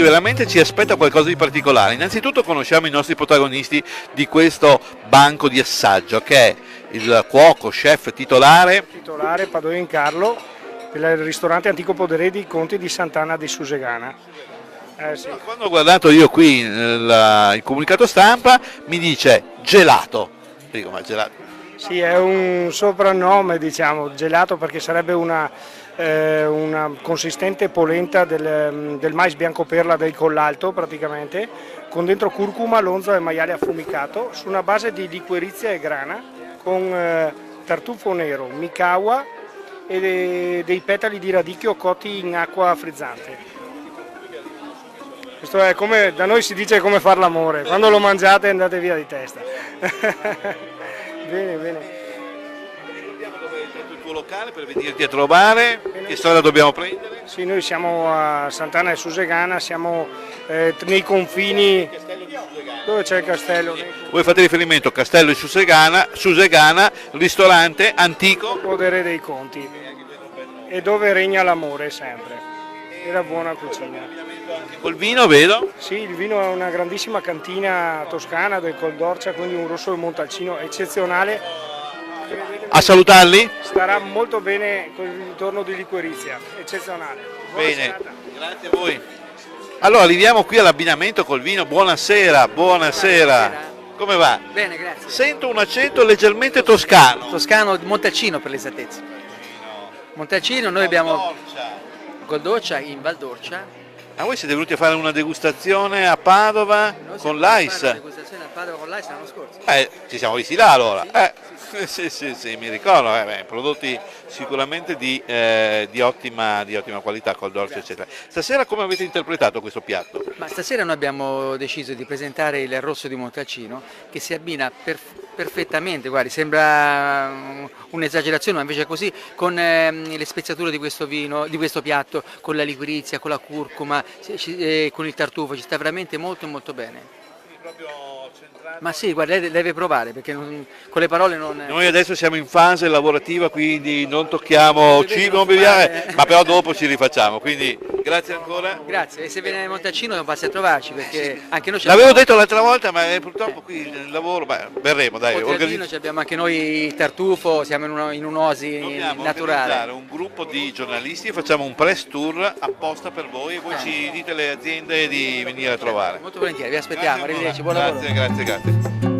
veramente ci aspetta qualcosa di particolare. Innanzitutto conosciamo i nostri protagonisti di questo banco di assaggio, che è il cuoco, chef titolare. Titolare Padoin Carlo del ristorante Antico Podere di Conti di Sant'Anna di Susegana. Sì. Quando ho guardato io qui il comunicato stampa mi dice gelato. Dico, ma gelato? Sì, è un soprannome, diciamo, gelato, perché sarebbe una consistente polenta del mais bianco perla del collalto praticamente, con dentro curcuma, lonzo e maiale affumicato, su una base di liquirizia e grana, con tartufo nero, micawa e dei petali di radicchio cotti in acqua frizzante. Questo è come, da noi si dice, come far l'amore, quando lo mangiate andate via di testa. Bene, bene. Vediamo dove è il tuo locale per venirti a trovare, che strada dobbiamo prendere? Sì, noi siamo a Sant'Anna e Susegana, siamo nei confini dove c'è il castello. Voi fate riferimento a Castello di Susegana, ristorante antico. Podere dei Conti, e dove regna l'amore sempre, e la buona cucina. Col vino vedo? Sì, il vino è una grandissima cantina toscana del Col d'Orcia, quindi un rosso del Montalcino eccezionale. A salutarli? Starà molto bene con il ritorno di liquirizia, eccezionale. Buona Bene, serata. grazie a voi. Allora arriviamo qui all'abbinamento col vino. Buonasera, buonasera. Come va? Bene, grazie. Sento un accento leggermente toscano. Toscano, Montalcino per l'esattezza. Montalcino, noi abbiamo Goldoccia in Val d'Orcia. Ma voi siete venuti a fare una degustazione a Padova con l'AIS? Una degustazione a Padova con l'AIS l'anno scorso. Ci siamo visti là allora. Sì, mi ricordo, prodotti sicuramente di ottima qualità, col dolce eccetera. Stasera come avete interpretato questo piatto? Ma stasera noi abbiamo deciso di presentare il rosso di Montalcino, che si abbina perfettamente, guardi, sembra un'esagerazione, ma invece è così, con le speziature di questo vino, di questo piatto, con la liquirizia, con la curcuma, con il tartufo, ci sta veramente molto molto bene. Ma sì, guarda, lei deve provare, perché con le parole non... Noi adesso siamo in fase lavorativa, quindi non tocchiamo cibo, non beviamo, ma però dopo ci rifacciamo, quindi grazie ancora. Grazie, e se viene a Montalcino non passi a trovarci, perché anche noi... L'avevo detto l'altra volta, ma purtroppo qui il lavoro, verremo, dai. Oltre al vino abbiamo anche noi il tartufo, siamo in un'oasi Dobbiamo naturale. organizzare un gruppo di giornalisti e facciamo un press tour apposta per voi e voi ci dite le aziende di venire a trovare. Molto volentieri, vi aspettiamo, arrivederci, buon lavoro. Grazie.